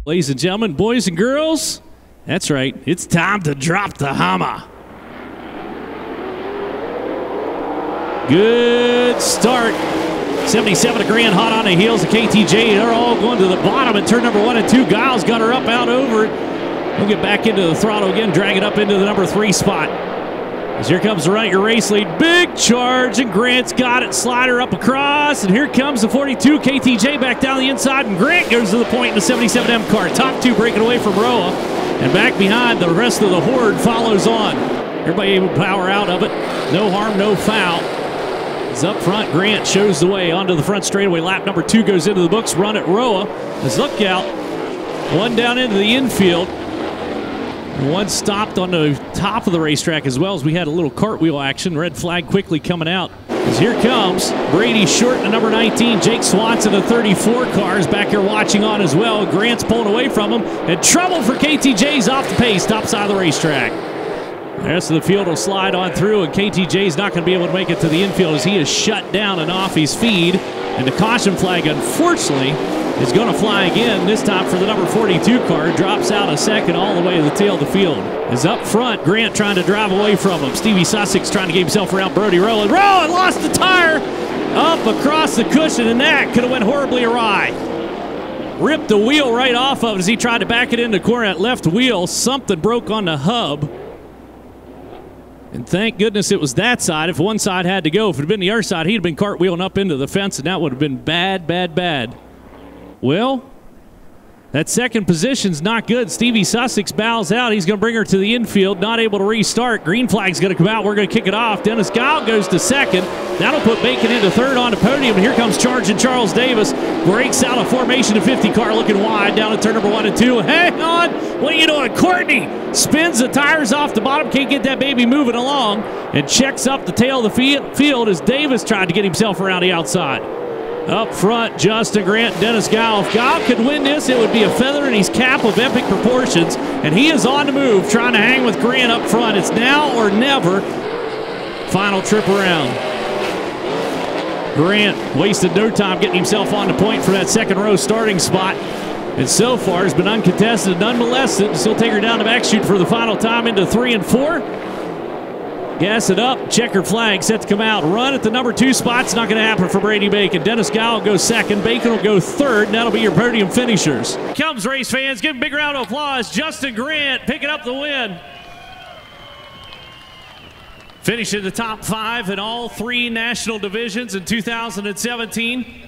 Ladies and gentlemen, boys and girls, that's right, it's time to drop the hammer. Good start. 77 to Grant, hot on the heels of KTJ. They're all going to the bottom at turn number 1 and 2. Giles got her up out over it. We'll get back into the throttle again, drag it up into the number 3 spot. As here comes the right, your race lead. Big charge, and Grant's got it. Slider up across, and here comes the 42. KTJ back down the inside, and Grant goes to the point in the 77M car. Top 2 breaking away from Roa, and back behind, the rest of the horde follows on. Everybody able to power out of it. No harm, no foul. As up front, Grant shows the way onto the front straightaway. Lap number 2 goes into the books. Run at Roa. As look out, one down into the infield. One stopped on the top of the racetrack as well, as we had a little cartwheel action. Red flag quickly coming out. As here comes Brady Short in the number 19. Jake Swanson, the 34 car, is back here watching on as well. Grant's pulling away from him. And trouble for KTJ's off the pace, top side of the racetrack. The rest of the field will slide on through, and KTJ's not going to be able to make it to the infield as he is shut down and off his feed. And the caution flag, unfortunately, is going to fly again, this time for the number 42 car. Drops out a second all the way to the tail of the field. Is up front, Grant trying to drive away from him. Stevie Sussex trying to get himself around Brody Rowan. Rowan lost the tire up across the cushion, and that could have went horribly awry. Ripped the wheel right off of it as he tried to back it into the corner. That left wheel, something broke on the hub. And thank goodness it was that side. If one side had to go, if it had been the other side, he'd have been cartwheeling up into the fence, and that would have been bad, bad, bad. Well, that second position's not good. Stevie Sussex bows out. He's going to bring her to the infield, not able to restart. Green flag's going to come out. We're going to kick it off. Dennis Gile goes to second. That'll put Bacon into third on the podium. And here comes charging Charles Davis. Breaks out a formation of 50 car looking wide down at turn number 1 and 2. Hang on. What are you doing? Courtney spins the tires off the bottom. Can't get that baby moving along. And checks up the tail of the field as Davis tried to get himself around the outside. Up front, Justin Grant, Dennis Gile. If Gile could win this, it would be a feather in his cap of epic proportions. And he is on the move, trying to hang with Grant up front. It's now or never. Final trip around. Grant wasted no time getting himself on the point for that second row starting spot. And so far has been uncontested and unmolested. Still take her down the back chute for the final time into 3 and 4. Gas it up, checker flag set to come out. Run at the number 2 spot. It's not going to happen for Brady Bacon. Dennis Gile will go second. Bacon will go third, and that'll be your podium finishers. Comes race fans. Give him a big round of applause. Justin Grant picking up the win. Finishing the top 5 in all 3 national divisions in 2017.